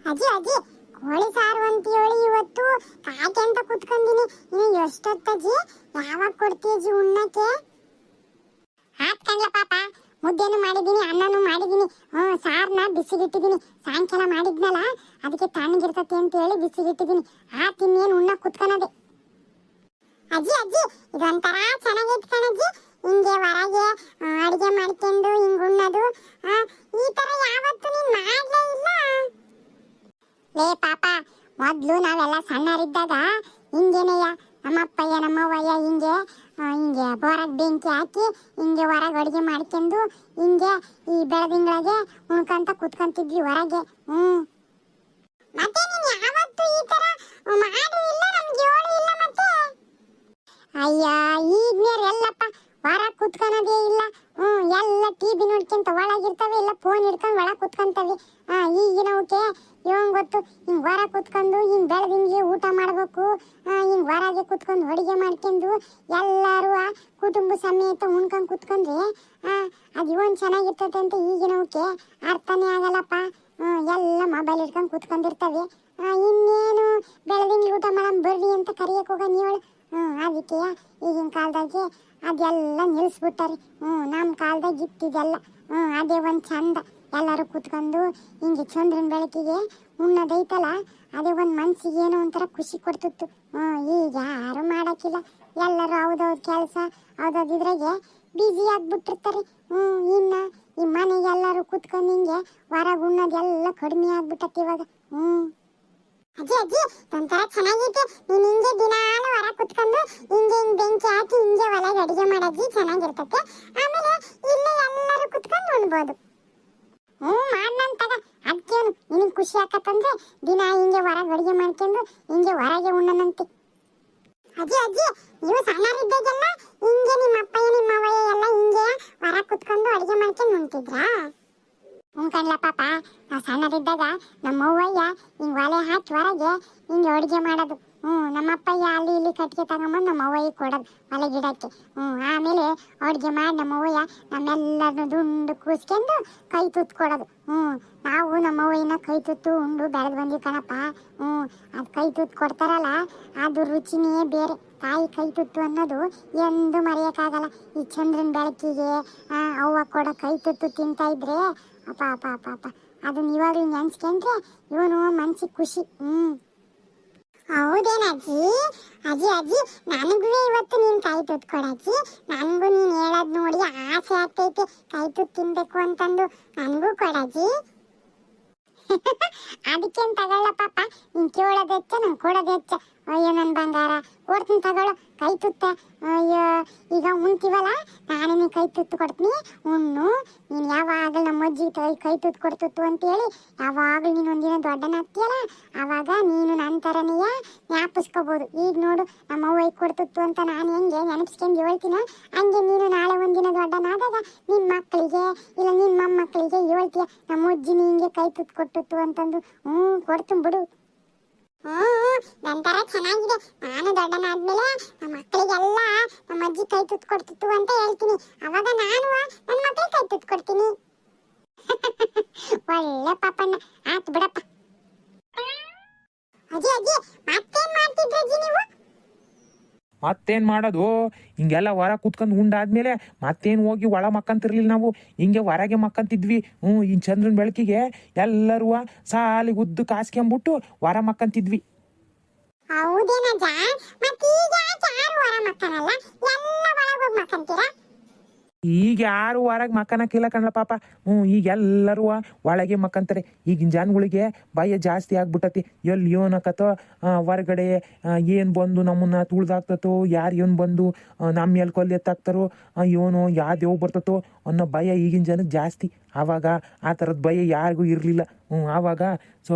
ಅಜ್ಜಿ ಅಜ್ಜಿ ಕೋಳಿ ಸಾರು ಅಂತ ಹೇಳಿ ಇವತ್ತು ಕಾಕೆ ಅಂತ ಕುತ್ಕೊಂಡಿನಿ. ಇನ್ನು ಎಷ್ಟೊತ್ತಜ್ಜಿ? ಯಾವಾಗ ಕೊಡ್ತೀಯ ಅಜ್ಜಿ ಉಣ್ಣಕ್ಕೆ? ಆತ್ ಕಣ್ಲ ಪಾಪ, ಮುದ್ದೆನು ಮಾಡಿದೀನಿ, ಅನ್ನನೂ ಮಾಡಿದೀನಿ. ಸಾರ್ನ ಬಿಸಿಗಿಟ್ಟಿದೀನಿ. ಸಾಯಂಕಾಲ ಮಾಡಿದ್ನಲ್ಲ, ಅದಕ್ಕೆ ತಣ್ಣಗಿರ್ತತಿ ಅಂತ ಹೇಳಿ ಬಿಸಿಗಿಟ್ಟಿದೀನಿ. ಇನ್ನೇನು ಉಣ್ಣಕ್ಕೆ ಕುತ್ಕೊಳದೆ. ಅಜ್ಜಿ ಅಜ್ಜಿ ಇದೊಂಥರ ಚೆನ್ನಾಗೈತ್ ಕಣಜ್ಜಿ. ಹಿಂಗೆ ಹೊರಗೆ ಅಡಿಗೆ ಮಾಡ್ಕೊಂಡು ಹಿಂಗ್ ಉಣ್ಣೋದು. ಈ ತರ ಯಾವತ್ತು ನೀನ್ ಮಾಡ್ಲೇ ಇಲ್ಲ. ಲೇ ಪಾಪ, ಮೊದ್ಲು ನಾವೆಲ್ಲ ಸಣ್ಣರಿದ್ದಾಗ ಹಿಂಗೇನೆಯ ನಮ್ಮಪ್ಪಯ್ಯ ನಮ್ಮವ್ವಯ್ಯ ಹಿಂಗೆ ಹೊರಗೆ ಬೆಂಕಿ ಹಾಕಿ ಹಿಂಗೆ ಹೊರಗೆ ಅಡುಗೆ ಮಾಡ್ಕೊಂಡು ಹಿಂಗೆ ಈ ಬೆಳದಿಂಗಳಿಗೆ ಉಣ್ಕೊಂತ ಕುತ್ಕೊಂತಿದ್ವಿ ಹೊರಗೆ. ಮತ್ತೆ ನೀನು ಯಾವತ್ತು ಈ ತರ ಮಾಡು ಇಲ್ಲ, ನಮ್ಗೆ ಹೇಳು ಇಲ್ಲ. ಮತ್ತೆ ಅಯ್ಯ ಈಗ್ನೇರ್ ಎಲ್ಲಪ್ಪ ಹೊರಗೆ ಕುತ್ಕೊಳೋದೇ ಇಲ್ಲ. ಎಲ್ಲ ಟಿವಿ ನೋಡ್ಕೊಂತ ಒಳಗಿರ್ತವೆ, ಇಲ್ಲ ಫೋನ್ ಹಿಡ್ಕೊಂಡು ಒಳಗೆ ಕುತ್ಕೊಂತವೆ. ಈಗಿನವಕ್ಕೆ ಇವಂಗ್ ಗೊತ್ತು, ಹಿಂಗ್ ಹೊರ ಕುತ್ಕೊಂಡು ಹಿಂಗ್ ಬೆಳದಿಂಗೆ ಊಟ ಮಾಡ್ಬೇಕು, ಹಿಂಗ್ ಹೊರಗೆ ಕುತ್ಕೊಂಡು ಅಡುಗೆ ಮಾಡ್ಕೊಂಡು ಎಲ್ಲಾರು ಕುಟುಂಬ ಸಮೇತ ಉಣ್ಕೊಂಡು ಕುತ್ಕೊಂಡ್ರೆ ಅದು ಇವನ್ ಚೆನ್ನಾಗಿರ್ತದೆ ಅಂತ ಈಗಿನವಕ್ಕೆ ಅರ್ಥನೇ ಆಗಲ್ಲಪ್ಪ. ಎಲ್ಲ ಮೊಬೈಲ್ ಹಿಡ್ಕೊಂಡು ಕುತ್ಕೊಂಡಿರ್ತವೆ. ಇನ್ನೇನು ಬೆಳದಿಂಗೆ ಊಟ ಮಾಡಮ್ ಬರ್ರಿ ಅಂತ ಕರಿಯಕ್ಕೆ ಹೋಗ ನೀವಳು. ಅದಕ್ಕೆ ಈಗಿನ ಕಾಲದಾಗೆ ಅದೆಲ್ಲ ನಿಲ್ಲಿಸ್ಬಿಟ್ಟಾರಿ. ನಮ್ಮ ಕಾಲದಾಗ ಇತ್ತಿದೆಲ್ಲ. ಅದೇ ಒಂದು ಚಂದ, ಎಲ್ಲರೂ ಕೂತ್ಕೊಂಡು ಹಿಂಗೆ ಚಂದ್ರನ ಬೆಳಕಿಗೆ ಉಣ್ಣೋದೈತಲ್ಲ, ಅದೇ ಒಂದು ಮನ್ಸಿಗೆ ಏನೋ ಒಂಥರ ಖುಷಿ ಕೊಡ್ತಿತ್ತು. ಈಗ ಯಾರು ಮಾಡೋಕ್ಕಿಲ್ಲ. ಎಲ್ಲರೂ ಹೌದೌದು ಕೆಲಸ ಹೌದೌದು ಇದ್ರಾಗೆ ಬ್ಯುಸಿ ಆಗಿಬಿಟ್ಟಿರ್ತಾರೆ. ಇನ್ನು ಈ ಮನೆಗೆ ಎಲ್ಲರೂ ಕೂತ್ಕೊಂಡು ಹಿಂಗೆ ಹೊರಗೆ ಉಣ್ಣೋದೆಲ್ಲ ಕಡಿಮೆ ಆಗ್ಬಿಟ್ಟತಿ ಇವಾಗ. ಅಜ್ಜಿ ಅಜ್ಜಿ ಒಂಥರ ಚೆನ್ನಾಗೈತೆ. ನೀನು ಹಿಂಗೆ ದಿನಾಲು ಹೊರ ಕುತ್ಕೊಂಡು ಹಿಂಗೆ ಬೆಂಕಿ ಹಾಕಿ ಹಿಂಗೆ ಒಳಗೆ ಅಡುಗೆ ಮಾಡೋಜ್ಜಿ ಚೆನ್ನಾಗಿರ್ತತೆ. ಆಮೇಲೆ ಇಲ್ಲೇ ಎಲ್ಲರೂ ಕುತ್ಕೊಂಡು ಉಣ್ಬೋದು. ಮಾಡ್ನಂತಾಗ ಅದಕ್ಕೇನು ನಿನಗೆ ಖುಷಿ ಆಕತ್ತಂದ್ರೆ ದಿನ ಹಿಂಗೆ ಹೊರಗೆ ಅಡುಗೆ ಮಾಡ್ಕೊಂಡು ಹಿಂಗೆ ಹೊರಗೆ ಉಣ್ಣನಂತೆ. ಅಜ್ಜಿ ಅಜ್ಜಿ ನೀವು ಸಣ್ಣರಿದ್ದಾಗೆಲ್ಲ ಹಿಂಗೆ ನಿಮ್ಮ ಅಪ್ಪಯ್ಯ ನಿಮ್ಮ ಅವ್ವಯ್ಯ ಎಲ್ಲ ಹಿಂಗೆ ಹೊರ ಕುತ್ಕೊಂಡು ಅಡುಗೆ ಮಾಡ್ಕೊಂಡು ಉಣ್ತಿದ್ರಾ? ಕಣ್ಲ ಪಾಪ, ನಾವು ಸಣ್ಣರಿದ್ದಾಗ ನಮ್ಮ ಅವ್ವಯ್ಯ ಹಿಂಗೆ ಒಲೆ ಹಾಕಿ ಹೊರಗೆ ಹಿಂಗೆ ಅಡುಗೆ ಮಾಡೋದು. ನಮ್ಮಪ್ಪಯ್ಯ ಅಲ್ಲಿ ಇಲ್ಲಿ ಕಟ್ಟಿಗೆ ತಗೊಂಬಂದು ನಮ್ಮ ಅವ್ವಯ್ಯ ಕೊಡೋದು ಒಲೆ ಗಿಡಕ್ಕೆ. ಆಮೇಲೆ ಅಡುಗೆ ಮಾಡಿ ನಮ್ಮ ಅವ್ವಯ್ಯ ನಮ್ಮೆಲ್ಲರನ್ನು ದುಂಡು ಕೂಸ್ಕೊಂಡು ಕೈ ತುತ್ತು ಕೊಡೋದು. ನಾವು ನಮ್ಮ ಅವ್ವಯ್ಯನ ಕೈ ತುತ್ತು ಉಂಡು ಬೆಳೆದು ಬಂದ್ವಿ ಕಣಪ್ಪ. ಅದು ಕೈ ತುತ್ತು ಕೊಡ್ತಾರಲ್ಲ, ಅದು ರುಚಿನೇ ಬೇರೆ. ತಾಯಿ ಕೈ ತುತ್ತು ಅನ್ನೋದು ಎಂದು ಮರೆಯೋಕ್ಕಾಗಲ್ಲ. ಈ ಚಂದ್ರನ ಬೆಳಕಿಗೆ ಅವ್ವ ಕೊಡೋ ಕೈ ತುತ್ತು ತಿಂತಾ ಇದ್ರೆ ಅಪ್ಪ ಅಪ್ಪ ಅಪ್ಪ ಅಪ್ಪ, ಅದನ್ನ ಇವಾಗಲೂ ನೆನ್ಸ್ಕೊಂಡ್ರೆ ಇವನು ಮನ್ಸಿಗೆ ಖುಷಿ. ಹೌದೇನಜ್ಜಿ? ಅಜ್ಜಿ ಅಜ್ಜಿ ನನಗೂ ಇವತ್ತು ನೀನು ಕೈ ತುತ್ತು ಕೊಡಜ್ಜಿ. ನನಗೂ ನೀನು ಹೇಳೋದು ನೋಡಿ ಆಸೆ ಆಗ್ತೈತೆ ಕೈ ತುತ್ತು ತಿನ್ಬೇಕು ಅಂತಂದು. ನನಗೂ ಕೊಡಜ್ಜಿ. ಅದಕ್ಕೇನು ತಗೊಳ್ಳ ಪಾಪ, ನೀನು ಕೇಳೋದು ಹೆಚ್ಚ ನಂಗೆ ಕೊಡೋದು ಹೆಚ್ಚ. ಅಯ್ಯೋ ನನ್ನ ಬಂಗಾರ, ಕೊಡ್ತೀನಿ ತಗೊಳ್ಳೋ ಕೈ ತುತ್ತ. ಅಯ್ಯೋ ಈಗ ಉಣ್ತೀವಲ್ಲ, ನಾನು ನೀನು ಕೈ ತುತ್ತು ಕೊಡ್ತೀನಿ ಉಣ್ಣು. ನೀನು ಯಾವಾಗಲೂ ನಮ್ಮ ಅಜ್ಜಿ ಕೈ ತುತ್ತು ಕೊಡ್ತಿತ್ತು ಅಂತೇಳಿ ಯಾವಾಗಲೂ ನೀನು ಒಂದಿನ ದೊಡ್ಡನಾಗ್ತೀಯಲ್ಲ, ಆವಾಗ ನೀನು ನನ್ನ ಥರನೇ ಜ್ಞಾಪಿಸ್ಕೋಬೋದು. ಈಗ ನೋಡು ನಮ್ಮ ಅವ್ವೈ ಕೊಡ್ತಿತ್ತು ಅಂತ ನಾನು ಹೆಂಗೆ ನೆನಪಿಸ್ಕೊಂಡು ಹೇಳ್ತೀನೋ ಹಂಗೆ ನೀನು ನಾಳೆ ಒಂದಿನ ದೊಡ್ಡನಾದಾಗ ನಿನ್ನ ಮಕ್ಕಳಿಗೆ ಇಲ್ಲ ನಿನ್ನ ಮೊಮ್ಮಕ್ಕಳಿಗೆ ಹೇಳ್ತೀಯ ನಮ್ಮ ಅಜ್ಜಿ ಹಿಂಗೆ ಕೈ ತುತ್ತು ಕೊಟ್ಟಿತ್ತು ಅಂತಂದು. ಕೊಡ್ತೀನಿ ಬಿಡು. ನಂತರ ಚೆನ್ನಾಗಿದೆ. ನಾನು ದೊಡ್ಡನಾದ್ಮೇಲೆ ನಮ್ಮ ಮಕ್ಕಳಿಗೆಲ್ಲ ನಮ್ಮ ಅಜ್ಜಿ ಕೈ ತುತ್ತು ಕೊಡ್ತಿತ್ತು ಅಂತ ಹೇಳ್ತೀನಿ. ಅವಾಗ ನಾನು ನನ್ನ ಮಕ್ಕಳಿಗೆ ಕೈ ತುತ್ತು ಕೊಡ್ತೀನಿ. ಒಳ್ಳೆ ಪಾಪಣ್ಣ. ಆತು ಬಿಡಪ್ಪ. ಅಜ್ಜಿ ಅಜ್ಜಿ ಮತ್ತೇನ್ ಮಾಡ್ತಿದ್ರಿ ಅಜ್ಜಿ ನೀವು? ಮತ್ತೇನು ಮಾಡೋದು, ಹಿಂಗೆಲ್ಲ ಹೊರ ಕುತ್ಕೊಂಡು ಉಂಡಾದ್ಮೇಲೆ ಮತ್ತೇನು ಹೋಗಿ ಒಳ ಮಕ್ಕಂತಿರ್ಲಿಲ್ಲ ನಾವು. ಹಿಂಗೆ ಹೊರಗೆ ಮಕ್ಕಂತಿದ್ವಿ. ಈ ಚಂದ್ರನ ಬೆಳಕಿಗೆ ಎಲ್ಲರೂ ಸಾಲಿಗೆ ಉದ್ದು ಕಾಸ್ಕೊಂಬಿಟ್ಟು ಹೊರ ಮಕ್ಕಂತಿದ್ವಿ. ಹೌದೇನಜ್ಜ? ಮತ್ತೆ ಈಗ ಯಾರು ಹೊರ ಮಕ್ಕನಲ್ಲ, ಎಲ್ಲ ಒಳಗೆ ಹೋಗಿ ಮಕ್ಕಂತೀರಾ? ಈಗ ಯಾರು ಹೊರಗೆ ಮಕ್ಕನಕ್ಕಿಲ್ಲ ಕಣ್ಲ ಪಾಪ. ಈಗ ಎಲ್ಲರೂ ಒಳಗೆ ಮಕ್ಕಂತಾರೆ. ಈಗಿನ ಜನಗಳಿಗೆ ಭಯ ಜಾಸ್ತಿ ಆಗ್ಬಿಟ್ಟತಿ. ಎಲ್ಲಿ ಏನಕತ್ತೋ ಹೊರಗಡೆ ಏನು ಬಂದು ನಮ್ಮನ್ನ ತುಳ್ದಾಕ್ತತೋ, ಯಾರು ಏನು ಬಂದು ನಮ್ಮ ಎಲ್ಲಿ ಕೊಲ್ಲಿ ಎತ್ತಾಕ್ತಾರೋ, ಇವನು ಯಾವ್ದೇವ್ ಬರ್ತತೋ ಅನ್ನೋ ಭಯ ಈಗಿನ ಜನಕ್ಕೆ ಜಾಸ್ತಿ. ಆವಾಗ ಆ ಥರದ ಭಯ ಯಾರಿಗೂ ಇರಲಿಲ್ಲ. ಆವಾಗ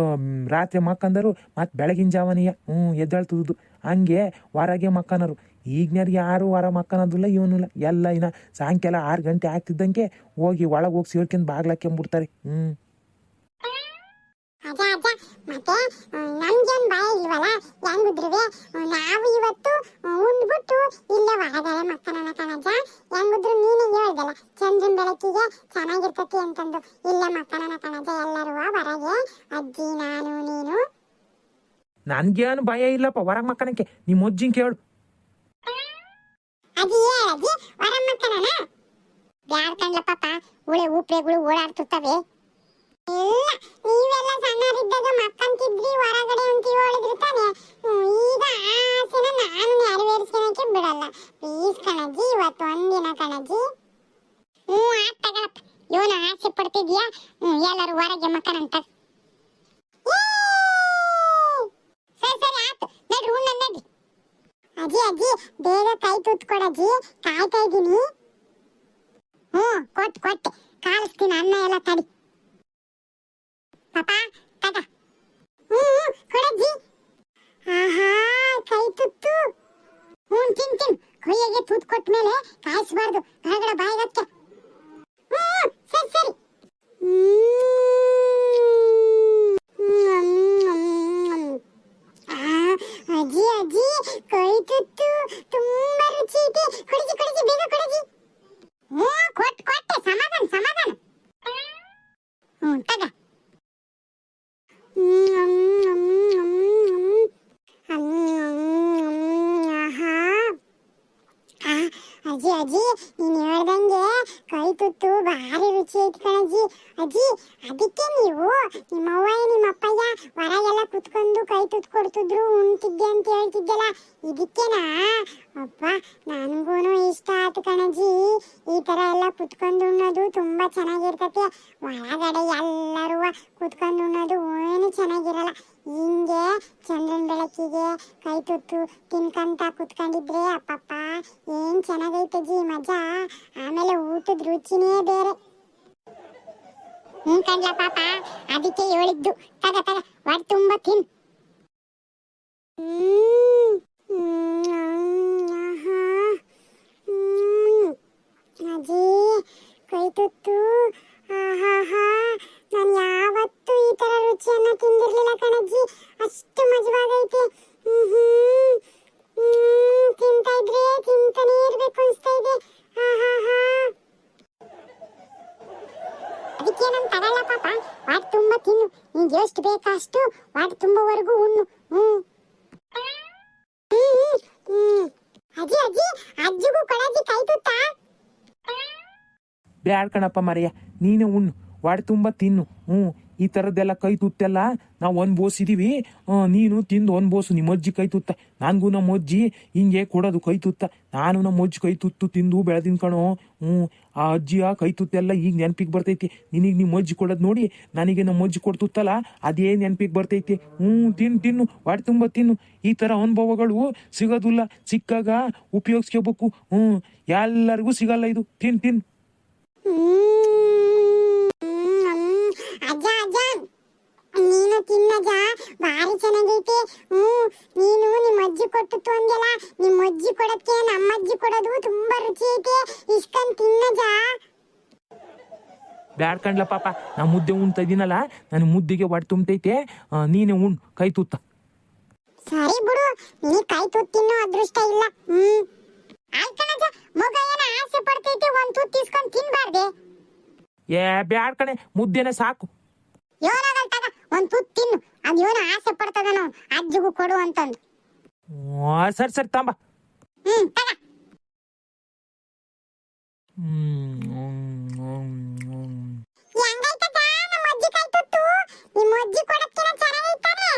ರಾತ್ರಿ ಮಕ್ಕಂದರು ಮತ್ತು ಬೆಳಗಿನ ಜಾವನೆಯ ಎದ್ದೇಳ್ತದ್ದು. ಹಂಗೆ ಹೊರಗೆ ಮಕ್ಕನರು. ಈಗಿನವ್ರು ಯಾರು ಹೊರ ಮಕ್ಕನೋದಿಲ್ಲ, ಇವನಿಲ್ಲ. ಎಲ್ಲ ಇನ್ನು ಸಾಯಂಕಾಲ 6 ಗಂಟೆ ಆಗ್ತಿದ್ದಂಗೆ ಹೋಗಿ ಒಳಗೆ ಹೋಗಿ ಸೇರ್ಕೊಂಡು ಬಾಗ್ಲಾಕ್ಕೊಂಬಿಡ್ತಾರೆ. ಅಜ್ಜ ಅಜ್ಜ ಮತ್ತೆ ನಮ್ಗೇನು ಭಯ ಇಲ್ವಾ ಇರ್ತಾವಲ್ಲ ಹೆಂಗುದ್ರುವೆ ನಾವು ಇವತ್ತು ಉಂಡ್ಬಿಟ್ಟು ಇಲ್ಲೇ ಹೊರಗಡೆ ಮಕ್ಕಳನ್ನ ಕಣಜ. ಹೆಂಗುದ್ರು ನೀನು ಹೇಳ್ದಲ್ಲ ಚಂದ್ರನ ಬೆಳಕಿಗೆ ಚೆನ್ನಾಗಿರ್ತತಿ ಅಂತಂದು, ಇಲ್ಲೇ ಮಕ್ಕಳನ್ನ ಕಣಜ ಎಲ್ಲರೂ ಹೊರಗೆ, ಅಜ್ಜಿ ನಾನು ನೀನು. ನನ್ಗೇನು ಭಯ ಇಲ್ಲಪ್ಪ ಹೊರಗೆ ಮಕ್ಕನಕ್ಕೆ, ನಿಮ್ಮ ಅಜ್ಜಿನ ಕೇಳು. ಅಜ್ಜಿ ಹೇಳಜ್ಜಿ ಹೊರ ಮಕ್ಕಳನ್ನ ಬ್ಯಾಡ್ ಕಣ್ಲ ಪಾಪ, ಉಳೆ ಉಪ್ರೆಗಳು ಓಡಾಡ್ತಿರ್ತವೆ. ಇಲ್ಲ ನೀವೆಲ್ಲ ಸಣ್ಣರಿದ್ದಾಗ ಮಕ್ಕಂತಿದ್ರಿ ಹೊರಗಡೆ ಅಂತ ಹೇಳಿದ್ರು ತಾನೆ. ಈಗ ಆಸೆನ ನಾನು ನೆರವೇರಿಸ್ಕೊಳಕ್ಕೆ ಬಿಡಲ್ಲ. ಪ್ಲೀಸ್ ಕಣಜ್ಜಿ, ಇವತ್ತು ಒಂದಿನ ಕಣಜ್ಜಿ. ಆತ್ ತಗೊಳಪ್ಪ, ಇವನು ಆಸೆ ಪಡ್ತಿದ್ಯಾ? ಎಲ್ಲರೂ ಹೊರಗೆ ಮಕ್ಕನಂತ. ಸರಿ ಸರಿ ಆಯ್ತು, ನಡ್ರಿ ಉಣ್ಣ ನಡ್ರಿ. ಅಜ್ಜಿ ಅಜ್ಜಿ ಬೇಗ ಕೈ ತುತ್ಕೊಡಜ್ಜಿ, ಕಾಯ್ತಾ ಇದ್ದೀನಿ. ಕೊಟ್ಟೆ ಕಾಲಿಸ್ತೀನಿ, ಅನ್ನ ಎಲ್ಲ ತಡಿ. ಪಾಪ ತಗ. ಕೊಡಜ್ಜಿ. ಆಹಾ ಕೈ ತುತ್ತು. ತಿನ್ ಕೈಯಾಗೆ ತೂತ್ ಕೊಟ್ಟ ಮೇಲೆ ಕಾಯಿಸ್ಬಾರ್ದು, ಹೊರಗಡೆ ಬಾಯಿಗಕ್ಕೆ. ಸರಿ ಸರಿ. ಅಜ್ಜಿ ಅಜ್ಜಿ ಕೈ ತುತ್ತು ತುಂಬಾ ರುಚಿ ಐತೆ, ಕೊಡಜಿ ಕೊಡಜಿ ಬೇಗ ಕೊಡಜಿ. ಕೊಟ್ಟೆ ಸಮಾಧಾನ ಸಮಾಧಾನ. ತಗ. ಅಜ್ಜಿ ಅಜ್ಜಿ ನೀನು ಹೇಳ್ದಂಗೆ ಕೈ ತುತ್ತು ಭಾರಿ ರುಚಿ ಐತಿ ಕಣಜ್ಜಿ. ಅಜ್ಜಿ ಅದಕ್ಕೆ ನೀವು ನಿಮ್ಮವ್ವ ನಿಮ್ಮಪ್ಪಯ್ಯ ಹೊರಗೆಲ್ಲ ಕುತ್ಕೊಂಡು ಕೈ ತುತ್ತು ಕೊಡ್ತಿದ್ರು, ಉಣ್ತಿದ್ದೆ ಅಂತ ಹೇಳ್ತಿದ್ದೆಲ್ಲ, ಇದಕ್ಕೇನಾ? ಅಪ್ಪ ನನಗೂ ಇಷ್ಟ ಆಯ್ತು ಕಣಜ್ಜಿ. ಈ ತರ ಎಲ್ಲ ಕುತ್ಕೊಂಡು ಉಣ್ಣೋದು ತುಂಬಾ ಚೆನ್ನಾಗಿರ್ತೈತಿ. ಹೊರಗಡೆ ಎಲ್ಲರೂ ಕುತ್ಕೊಂಡು ಉಣ್ಣೋದು ಏನು ಚೆನ್ನಾಗಿರಲ್ಲ. ಹಿಂಗೆ ಚಂದ್ರನ ಬೆಳಕಿಗೆ ಕೈ ತುತ್ತು ತಿನ್ಕಂತ ಕುತ್ಕೊಂಡಿದ್ರೆ ಅಪ್ಪಪ್ಪ ಏನ್ ಚೆನ್ನಾಗೈತಜ್ಜಿ ಮಜಾ. ಆಮೇಲೆ ಊಟದ ರುಚಿನೇ ಬೇರೆ. ಕಣ್ಲ ಪಾಪ, ಅದಕ್ಕೆ ಹೇಳಿದ್ದು. ತಗ ತಗ ಹೊಟ್ಟೆ ತುಂಬ ತಿನ್. ಅಜ್ಜಿ ಕೈ ತುತ್ತು ಆಹಾ, ನಾನು ಯಾವತ್ತೂ ಈ ತರ ರುಚಿಯನ್ನ ತಿಂದಿರ್ಲಿಲ್ಲ ಕಣಜ್ಜಿ, ಅಷ್ಟು ಮಜವಾಗೈತೆ. ತಿಂತಾ ಇದ್ರೆ ತಿಂತಾನೆ ಇರ್ಬೇಕು ಅನ್ಸ್ತಾ ಇದೆ. ಅದಕ್ಕೆ ನಾನು ತಗೊಳ್ಳ ಪಾಪ, ಹೊಟ್ಟೆ ತುಂಬ ತಿನ್ನು. ನಿಂಗೆ ಎಷ್ಟು ಬೇಕಾ ಅಷ್ಟು ಹೊಟ್ಟೆ ತುಂಬವರೆಗೂ ಉಣ್ಣು. ಅಜ್ಜಿ ಅಜ್ಜಿ ಅಜ್ಜಿಗೂ ಕೊಡಜ್ಜಿ ಕೈ ತುತ್ತ. ಬ್ಯಾಡ್ ಕಣಪ್ಪ ಮರೆಯ, ನೀನೇ ಉಣ್ಣು, ಹೊಟ್ಟೆ ತುಂಬ ತಿನ್ನು. ಈ ಥರದ್ದೆಲ್ಲ ಕೈ ತುತ್ತೆಲ್ಲ ನಾವು ಅನ್ಬೋಸಿದೀವಿ. ನೀನು ತಿಂದು ಅನ್ಬೋಸು ನಿಮ್ಮ ಅಜ್ಜಿ ಕೈ ತುತ್ತ. ನನಗೂ ನಮ್ಮ ಅಜ್ಜಿ ಹಿಂಗೆ ಕೊಡೋದು ಕೈ ತುತ್ತ. ನಾನು ನಮ್ಮ ಅಜ್ಜಿ ಕೈ ತುತ್ತು ತಿಂದು ಬೆಳೆದಿನ ಕಣೋ. ಆ ಅಜ್ಜಿಯ ಕೈ ತುತ್ತೆಲ್ಲ ಈಗ ನೆನಪಿಗೆ ಬರ್ತೈತಿ. ನಿನಗೆ ನಿಮ್ಮ ಅಜ್ಜಿ ಕೊಡೋದು ನೋಡಿ ನನಗೆ ನಮ್ಮ ಅಜ್ಜಿ ಕೊಡ್ತುತ್ತಲ್ಲ ಅದೇ ನೆನಪಿಗೆ ಬರ್ತೈತಿ. ತಿನ್ನು ಹೊಟ್ಟೆ ತುಂಬ ತಿನ್ನು. ಈ ಥರ ಅನುಭವಗಳು ಸಿಗೋದಿಲ್ಲ, ಸಿಕ್ಕಾಗ ಉಪಯೋಗಿಸ್ಕೋಬೇಕು. ಎಲ್ಲರಿಗೂ ಸಿಗಲ್ಲ ಇದು. ತಿನ್ನು. ಅಜ್ಜ ಅಜ್ಜ ನೀನು ತಿನ್ನಜ್ಜ, ಭಾರಿ ಚೆನ್ನಾಗೈತೆ. ನೀನು ನಿಮ್ಮ ಅಜ್ಜಿ ಕೊಟ್ಟಿತ್ತು ಅಂದೆಲ್ಲ, ನಿಮ್ಮ ಅಜ್ಜಿ ಕೊಡಕ್ಕೆ ನಮ್ಮ ಅಜ್ಜಿ ಕೊಡೋದು ತುಂಬಾ ರುಚಿ ಐತೆ. ಇಸ್ಕೊಂಡ್ ತಿನ್ನಜ್ಜ. ಬ್ಯಾಡ್ ಕಣ್ಲ ಪಾಪ, ನಾ ಮುದ್ದೆ ಉಣ್ತಾ ಇದೀನಲ್ಲ, ನನ್ನ ಮುದ್ದೆಗೆ ಹೊಟ್ಟೆ ತುಂಬತೈತೆ. ನೀನೇ ಉಣ್ ಕೈ ತುತ್ತ. ಸರಿ ಬಿಡು, ನೀ ಕೈ ತುತ್ತು ತಿನ್ನೋ ಅದೃಷ್ಟ ಇಲ್ಲ. ಆಯ್ಕಣಜ್ಜ, ಮಗ ಏನ ಆಸೆ ಪಡ್ತೈತೆ, ಒಂದ್ ತುತ್ತು ಇಸ್ಕೊಂಡ್ ತಿನ್ಬಾರ್ದೆ? ಬ್ಯಾಡ್ ಕಣೆ, ಮುದ್ದೆನೆ ಸಾಕು. ಯೋನಾಗಲ್ ತಗ, ಒಂದ್ ತುತ್ತು ತಿನ್ನು. ಅದ್ ಯೋನ ಆಸೆ ಪಡ್ತದನು ಅಜ್ಜಿಗೂ ಕೊಡು ಅಂತಂದು. ಸರಿ ತಂಬ. ತಗ. ಹೆಂಗೈತದ ನಮ್ಮ ಅಜ್ಜಿ ಕೈ ತುತ್ತು? ನಿಮ್ಮ ಅಜ್ಜಿ ಕೊಡಕ್ಕಿನ ಚೆನ್ನಾಗೈತಾನೆ.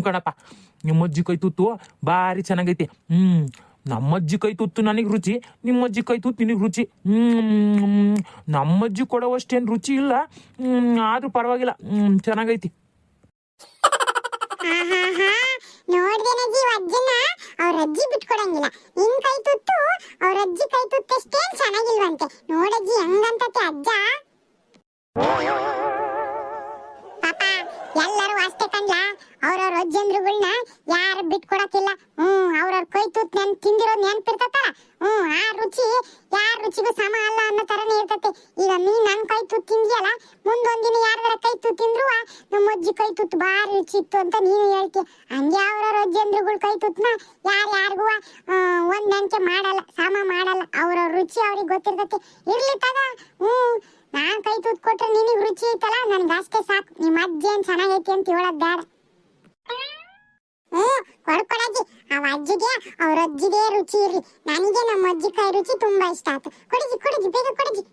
ಕಣಪ್ಪ, ನಿಮ್ಮ ಅಜ್ಜಿ ಕೈ ತುತ್ತು ಭಾರಿ ಚೆನ್ನಾಗೈತಿ. ನಮ್ಮ ಅಜ್ಜಿ ಕೈ ತುತ್ತು ನನಗೆ ರುಚಿ, ನಿಮ್ಮ ಅಜ್ಜಿ ಕೈ ತುತ್ತು ನಿನಗೆ ರುಚಿ. ನಮ್ಮ ಅಜ್ಜಿ ಕೊಡೋವಷ್ಟೇನು ರುಚಿ ಇಲ್ಲ, ಆದ್ರೂ ಪರವಾಗಿಲ್ಲ, ಚೆನ್ನಾಗೈತಿ. ನೋಡ್ದೇನಜ್ಜಿ ಅಜ್ಜನ ಅವ್ರ ಅಜ್ಜಿ ಬಿಟ್ಕೊಡಂಗಿಲ್ಲ. ನಿನ್ ಕೈ ತುತ್ತು ಅವ್ರ ಅಜ್ಜಿ ಕೈ ತುತ್ತಷ್ಟೇನ್ ಚೆನ್ನಾಗಿಲ್ವಂತೆ. ನೋಡಜ್ಜಿ ಹೆಂಗಂತತೆ ಅಜ್ಜ. ಪಾಪ ಎಲ್ಲರೂ ಅಷ್ಟೇ ಕಣ್ಲ, ಅವ್ರವ್ರ ಅಜ್ಜಂದ್ರುಗಳ್ನ ಯಾರು ಬಿಟ್ಕೊಡಕ್ಕಿಲ್ಲ. ಅವ್ರವ್ರ ಕೈ ತೂತ್ ತಿಂದಿರೋದ್ ನೆನ್ಪಿರ್ತತಲ್ಲ. ಆ ರುಚಿ ಯಾರ ರುಚಿಗೂ ಸಮ ಅಲ್ಲ ಅನ್ನೋ ತರನೇ ಇರ್ತತೆ. ಈಗ ನೀ ನನ್ ಕೈ ತೂತ್ ತಿಂದಿಯಲ್ಲ, ಮುಂದೊಂದಿನ ಯಾರ್ದಾರ ಕೈ ತೂತ್ ತಿಂದ್ರು ನಮ್ಮ ಅಜ್ಜಿ ಕೈ ತೂತ್ ಬಾರಿ ರುಚಿ ಇತ್ತು ಅಂತ ನೀನು ಹೇಳ್ತೀಯ. ಹಂಗೆ ಅವ್ರವ್ರ ಅಜ್ಜಂದ್ರುಗಳ ಕೈ ತೂತ್ನ ಯಾರಿಗೂ ಒಂದ್ ಮಾಡಲ್ಲ, ಸಮ ಮಾಡಲ್ಲ. ಅವ್ರವ್ರ ರುಚಿ ಅವ್ರಿಗೆ ಗೊತ್ತಿರ್ತತೆ. ಇರ್ಲಿ ತಗ. ನಾನ್ ಕೈ ತೂತ್ ಕೊಟ್ರೆ ನಿನಗ್ ರುಚಿ ಐತಲ್ಲ, ನನ್ಗೆ ಅಷ್ಟೇ ಸಾಕು. ನಿಮ್ಮ ಅಜ್ಜಿ ಏನ್ ಚೆನ್ನಾಗೈತಿ ಅಂತ ಹೇಳೋದ್ ಬೇಡ. ಕೊಡಜ್ಜಿ, ಅವ ಅಜ್ಜಿಗೆ ಅವ್ರ ಅಜ್ಜಿದೇ ರುಚಿ ಇರ್ಲಿ. ನನಗೆ ನಮ್ಮ ಅಜ್ಜಿ ಕೈ ರುಚಿ ತುಂಬಾ ಇಷ್ಟ ಆಯ್ತು. ಕೊಡಜ್ಜಿ ಬೇಗ ಕೊಡಜ್ಜಿ.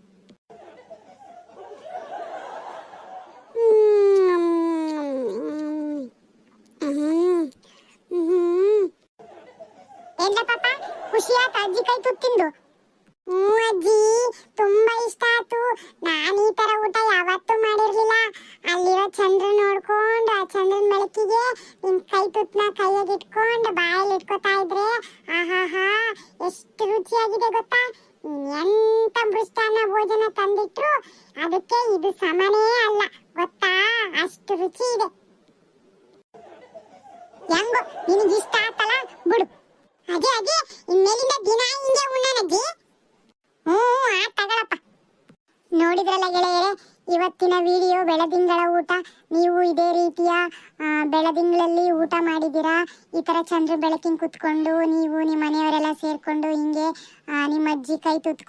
ಏನ್ರ ಪಾಪ, ಖುಷಿ ಆತ ಅಜ್ಜಿ ಕೈ ತುತ್ತು ತಿಂದು? ಅಜ್ಜಿ, ತುಂಬಾ ಇಷ್ಟ ಆಯ್ತು. ನಾನು ಈ ತರ ಊಟ ಯಾವತ್ತೂ ಮಾಡಿರ್ಲಿಲ್ಲ. ಅಲ್ಲಿರೋ ಚಂದ್ರ ನೋಡ್ಕೊಂಡು ಆ ಚಂದ್ರನ ಬೆಳಕಿಗೆ ನಿನ್ ಕೈ ತುತ್ತನ ಕೈಯಾಗ ಇಟ್ಕೊಂಡು ಬಾಯಲ್ಲಿ ಇಟ್ಕೋತಾ ಇದ್ರೆ ಆಹಾಹಾ, ಎಷ್ಟು ರುಚಿಯಾಗಿದೆ ಗೊತ್ತಾ. ಎಂತ ಮೃಷ್ಟಾನ್ನ ಭೋಜನ ತಂದಿಟ್ರು ಅದಕ್ಕೆ ಇದು ಸಮನೇ ಅಲ್ಲ ಗೊತ್ತಾ, ಅಷ್ಟು ರುಚಿ ಇದೆ. ಹೆಂಗೋ ನಿನಗೆ ಇಷ್ಟ ಆತಲ್ಲ ಬಿಡು. ಅದೇ ಇನ್ಮೇಲಿಂದ ದಿನ ಹಿಂಗೆ ಉಣ್ಣನಜ್ಜಿ. ತಗೊಳಪ್ಪ. ನೋಡಿದ್ರಲ್ಲ ಗೆಳೆಯರೆ, ಇವತ್ತಿನ ವಿಡಿಯೋ ಬೆಳದಿಂಗಳ ಊಟ. ನೀವು ಇದೇ ರೀತಿಯ ಬೆಳದಿಂಗಳಲ್ಲಿ ಊಟ ಮಾಡಿದ್ದೀರಾ? ಈ ಥರ ಚಂದ್ರ ಬೆಳಕಿನ ಕುತ್ಕೊಂಡು ನೀವು ನಿಮ್ಮ ಮನೆಯವರೆಲ್ಲ ಸೇರಿಕೊಂಡು ಹಿಂಗೆ ನಿಮ್ಮ ಅಜ್ಜಿ ಕೈ ತುತ್ತು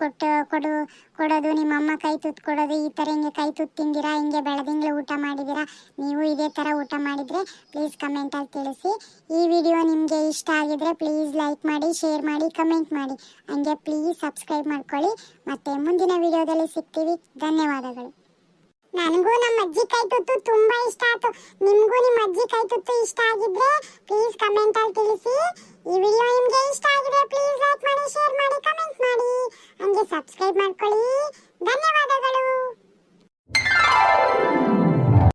ಕೊಡೋದು, ನಿಮ್ಮ ಅಮ್ಮ ಕೈ ತುತ್ತು ಕೊಡೋದು, ಈ ಥರ ಹಿಂಗೆ ಕೈ ತುತ್ತು ತಿಂದಿರಾ? ಹಿಂಗೆ ಬೆಳದಿಂಗಳ ಊಟ ಮಾಡಿದ್ದೀರಾ? ನೀವು ಇದೇ ಥರ ಊಟ ಮಾಡಿದರೆ ಪ್ಲೀಸ್ ಕಮೆಂಟಲ್ಲಿ ತಿಳಿಸಿ. ಈ ವಿಡಿಯೋ ನಿಮಗೆ ಇಷ್ಟ ಆಗಿದ್ರೆ ಪ್ಲೀಸ್ ಲೈಕ್ ಮಾಡಿ, ಶೇರ್ ಮಾಡಿ, ಕಮೆಂಟ್ ಮಾಡಿ. ಹಂಗೆ ಪ್ಲೀಸ್ ಸಬ್ಸ್ಕ್ರೈಬ್ ಮಾಡ್ಕೊಳ್ಳಿ. ಮತ್ತೆ ಮುಂದಿನ ವಿಡಿಯೋದಲ್ಲಿ ಸಿಗ್ತೀವಿ. ಧನ್ಯವಾದಗಳು. ನನಗೂ ನಮ್ಮ ಅಜ್ಜಿ ಕೈ ತುತ್ತು ತುಂಬಾ ಇಷ್ಟ ಆಯ್ತು. ನಿಮಗೂ ನಿಮ್ಮ ಅಜ್ಜಿ ಕೈ ತುತ್ತು ಇಷ್ಟ ಆಗಿದ್ರೆ ಪ್ಲೀಸ್ ಕಮೆಂಟ್ ಅಲ್ಲಿ ತಿಳಿಸಿ. ಈ ವಿಡಿಯೋ ನಿಮಗೆ ಇಷ್ಟ ಆಗಿದ್ರೆ ಪ್ಲೀಸ್ ಲೈಕ್ ಮಾಡಿ, ಶೇರ್ ಮಾಡಿ, ಕಮೆಂಟ್ ಮಾಡಿ, ಹಂಗೆ ಸಬ್ಸ್ಕ್ರೈಬ್ ಮಾಡ್ಕೊಳ್ಳಿ. ಧನ್ಯವಾದಗಳು.